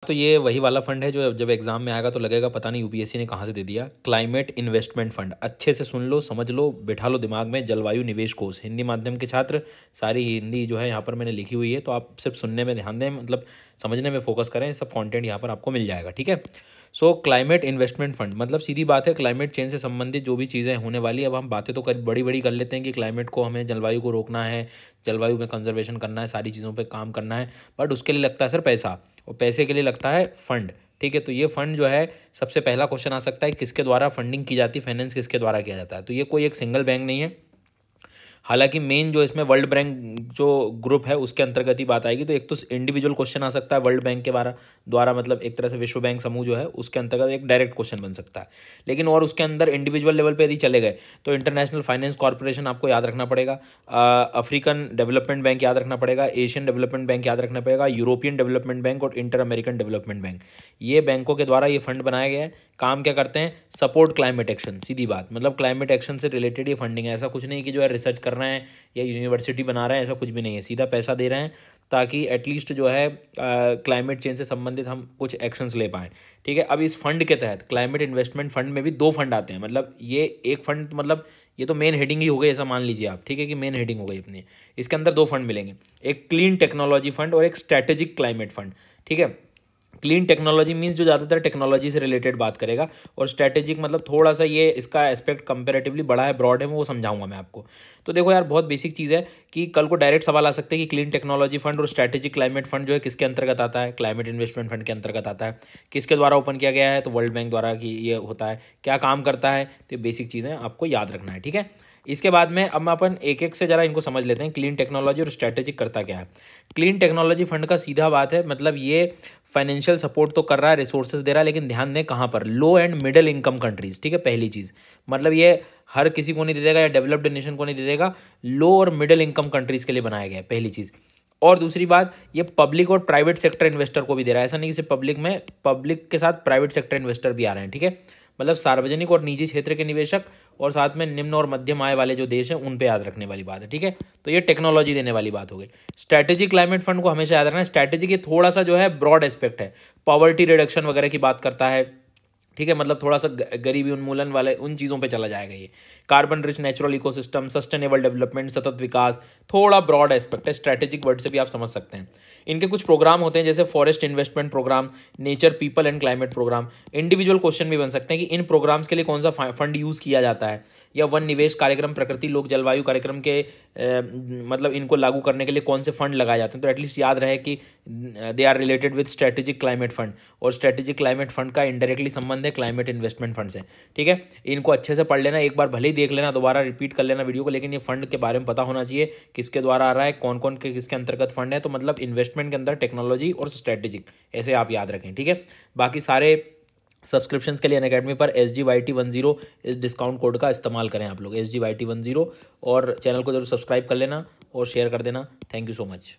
तो ये वही वाला फंड है जो जब एग्जाम में आएगा तो लगेगा पता नहीं यूपीएससी ने कहाँ से दे दिया। क्लाइमेट इन्वेस्टमेंट फंड, अच्छे से सुन लो, समझ लो, बिठा लो दिमाग में। जलवायु निवेश कोष, हिंदी माध्यम के छात्र, सारी हिंदी जो है यहाँ पर मैंने लिखी हुई है, तो आप सिर्फ सुनने में ध्यान दें, मतलब समझने में फोकस करें। सब कंटेंट यहाँ पर आपको मिल जाएगा, ठीक है। सो क्लाइमेट इन्वेस्टमेंट फंड मतलब सीधी बात है, क्लाइमेट चेंज से संबंधित जो भी चीज़ें होने वाली, अब हम बातें तो बड़ी बड़ी कर लेते हैं कि क्लाइमेट को, हमें जलवायु को रोकना है, जलवायु में कंजर्वेशन करना है, सारी चीज़ों पे काम करना है, बट उसके लिए लगता है सर पैसा, और पैसे के लिए लगता है फंड, ठीक है। तो ये फंड जो है, सबसे पहला क्वेश्चन आ सकता है किसके द्वारा फंडिंग की जाती है, फाइनेंस किसके द्वारा किया जाता है। तो ये कोई एक सिंगल बैंक नहीं है, हालांकि मेन जो इसमें वर्ल्ड बैंक जो ग्रुप है उसके अंतर्गत ही बात आएगी। तो एक तो इंडिविजुअल क्वेश्चन आ सकता है वर्ल्ड बैंक के द्वारा, मतलब एक तरह से विश्व बैंक समूह जो है उसके अंतर्गत एक डायरेक्ट क्वेश्चन बन सकता है। लेकिन और उसके अंदर इंडिविजुअल लेवल पे यदि चले गए तो इंटरनेशनल फाइनेंस कॉर्पोरेशन आपको याद रखना पड़ेगा, अफ्रीकन डेवलपमेंट बैंक याद रखना पड़ेगा, एशियन डेवलपमेंट बैंक याद रखना पड़ेगा, यूरोपियन डेवलपमेंट बैंक और इंटर अमेरिकन डेवलपमेंट बैंक। ये बैंकों के द्वारा ये फंड बनाया गया है। काम क्या करते हैं, सपोर्ट क्लाइमेट एक्शन, सीधी बात, मतलब क्लाइमेट एक्शन से रिलेटेड ये फंडिंग है। ऐसा कुछ नहीं कि जो है रिसर्च कर रहे हैं या यूनिवर्सिटी बना रहे हैं, ऐसा कुछ भी नहीं है, सीधा पैसा दे रहे हैं ताकि एटलीस्ट जो है क्लाइमेट चेंज से संबंधित हम कुछ एक्शंस ले पाएँ, ठीक है। अब इस फंड के तहत क्लाइमेट इन्वेस्टमेंट फंड में भी दो फंड आते हैं, मतलब ये एक फंड, मतलब ये तो मेन हेडिंग ही हो गई, ऐसा मान लीजिए आप, ठीक है, कि मेन हेडिंग हो गई अपनी। इसके अंदर दो फंड मिलेंगे, एक क्लीन टेक्नोलॉजी फंड और एक स्ट्रैटेजिक क्लाइमेट फंड, ठीक है। क्लीन टेक्नोलॉजी मीन्स जो ज़्यादातर टेक्नोलॉजी से रिलेटेड बात करेगा, और स्ट्रैटेजिक मतलब थोड़ा सा ये इसका एस्पेक्ट कंपैरेटिवली बड़ा है, ब्रॉड है, वो समझाऊंगा मैं आपको। तो देखो यार, बहुत बेसिक चीज़ है कि कल को डायरेक्ट सवाल आ सकते हैं कि क्लीन टेक्नोलॉजी फंड और स्ट्रैटेजिक क्लाइमेट फंड जो है किसके अंतर्गत आता है, क्लाइमेट इन्वेस्टमेंट फंड के अंतर्गत आता है। किसके द्वारा ओपन किया गया है, तो वर्ल्ड बैंक द्वारा कि ये होता है। क्या काम करता है, तो बेसिक चीज़ें आपको याद रखना है, ठीक है। इसके बाद में अब अपन एक एक से ज़रा इनको समझ लेते हैं, क्लीन टेक्नोलॉजी और स्ट्रैटेजिक करता क्या है। क्लीन टेक्नोलॉजी फंड का सीधा बात है, मतलब ये फाइनेंशियल सपोर्ट तो कर रहा है, रिसोर्सेज दे रहा है, लेकिन ध्यान दें कहाँ पर, लो एंड मिडिल इनकम कंट्रीज़, ठीक है। पहली चीज़ मतलब ये हर किसी को नहीं दे देगा या डेवलप्ड नेशन को नहीं दे देगा, लो और मिडिल इनकम कंट्रीज़ के लिए बनाया गया है, पहली चीज़। और दूसरी बात, ये पब्लिक और प्राइवेट सेक्टर इन्वेस्टर को भी दे रहा है, ऐसा नहीं कि सिर्फ पब्लिक में, पब्लिक के साथ प्राइवेट सेक्टर इन्वेस्टर भी आ रहे हैं, ठीक है। मतलब सार्वजनिक और निजी क्षेत्र के निवेशक, और साथ में निम्न और मध्यम आय वाले जो देश हैं उन पे याद रखने वाली बात है, ठीक है। तो ये टेक्नोलॉजी देने वाली बात हो गई। स्ट्रैटेजिक क्लाइमेट फंड को हमेशा याद रखना है। स्ट्रैटेजिक ये थोड़ा सा जो है ब्रॉड एस्पेक्ट है, पॉवर्टी रिडक्शन वगैरह की बात करता है, ठीक है, मतलब थोड़ा सा गरीबी उन्मूलन वाले उन चीज़ों पे चला जाएगा ये। Carbon rich natural ecosystem, sustainable development, सतत विकास, थोड़ा ब्रॉड एस्पेक्ट है, स्ट्रैटेजिक वर्ड से भी आप समझ सकते हैं। इनके कुछ प्रोग्राम होते हैं जैसे forest investment programme, nature people and climate programme. Individual question भी बन सकते हैं कि इन प्रोग्राम्स के लिए कौन सा फंड यूज़ किया जाता है, या वन निवेश कार्यक्रम, प्रकृति लोक जलवायु कार्यक्रम के मतलब इनको लागू करने के लिए कौन से फंड लगाए जाते हैं। तो एटलीस्ट याद रहे कि they are related with strategic climate fund, और स्ट्रैटेजिक क्लाइमेट फंड का इनडायरेक्टली संबंध है क्लाइमेट इन्वेस्टमेंट फंड से, ठीक है। इनको अच्छे से पढ़ लेना, एक बार भले ही देख लेना, दोबारा रिपीट कर लेना वीडियो को, लेकिन ये फंड के बारे में पता होना चाहिए, किसके द्वारा आ रहा है, कौन कौन के किसके अंतर्गत फंड है। तो मतलब इन्वेस्टमेंट के अंदर टेक्नोलॉजी और स्ट्रैटेजिक, ऐसे आप याद रखें, ठीक है। बाकी सारे सब्सक्रिप्शंस के लिए अनअकैडमी पर SGYT10 इस डिस्काउंट कोड का इस्तेमाल करें आप लोग, SGYT10, और चैनल को जरूर सब्सक्राइब कर लेना और शेयर कर देना। Thank you so much.